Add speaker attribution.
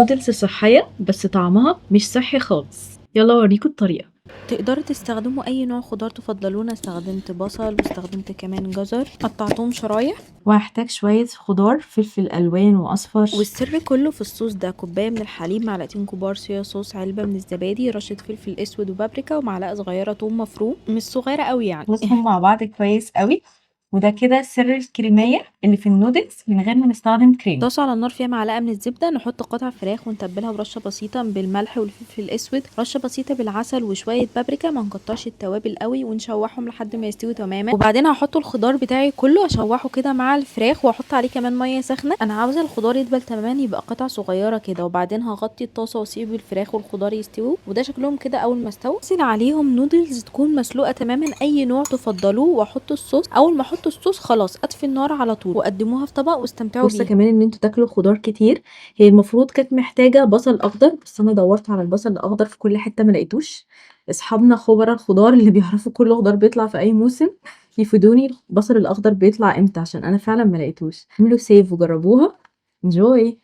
Speaker 1: نودلز صحية بس طعمها مش صحي خالص. يلا اوريكم الطريقة.
Speaker 2: تقدروا تستخدموا اي نوع خضار تفضلونه. استخدمت بصل واستخدمت كمان جزر قطعتهم شرايح.
Speaker 1: وهحتاج شوية خضار، فلفل ألوان وأصفر.
Speaker 2: والسر كله في الصوص ده: كوبايه من الحليب، معلقتين كبار صويا صوص، علبه من الزبادي، رشه فلفل اسود وبابريكا، ومعلقه صغيره ثوم مفروم، مش صغيره قوي يعني.
Speaker 1: نخلطهم مع بعض كويس قوي، وده كده سر الكريمية اللي في النودلز من غير ما نستخدم كريمة.
Speaker 2: طاسه على النار فيها معلقه من الزبده، نحط قطع فراخ ونتبلها برشه بسيطه بالملح والفلفل الاسود، رشه بسيطه بالعسل وشويه بابريكا، ما نكترش التوابل قوي، ونشوحهم لحد ما يستوي تماما. وبعدين هحط الخضار بتاعي كله اشوحه كده مع الفراخ، واحط عليه كمان ميه سخنه. انا عاوزه الخضار يدبل تماما، يبقى قطع صغيره كده. وبعدين هغطي الطاسه واسيب الفراخ والخضار يستووا. وده شكلهم كده اول ما استووا. انزل عليهم نودلز تكون مسلوقه تماما، اي نوع تفضلوه، واحط الصوص. اول ما احط الصوص خلاص اطفي النار على طول، وقدموها في طبق واستمتعوا
Speaker 1: فرصة
Speaker 2: بيها.
Speaker 1: كمان ان انتوا تاكلوا خضار كتير. هي المفروض كانت محتاجة بصل اخضر، بس انا دورت على البصل الاخضر في كل حتة ما لقيتوش. اصحابنا خبراء الخضار اللي بيعرفوا كل خضار بيطلع في اي موسم يفيدوني البصل الاخضر بيطلع امتى، عشان انا فعلا ما لقيتوش. اعملوا سيف وجربوها. انجوي.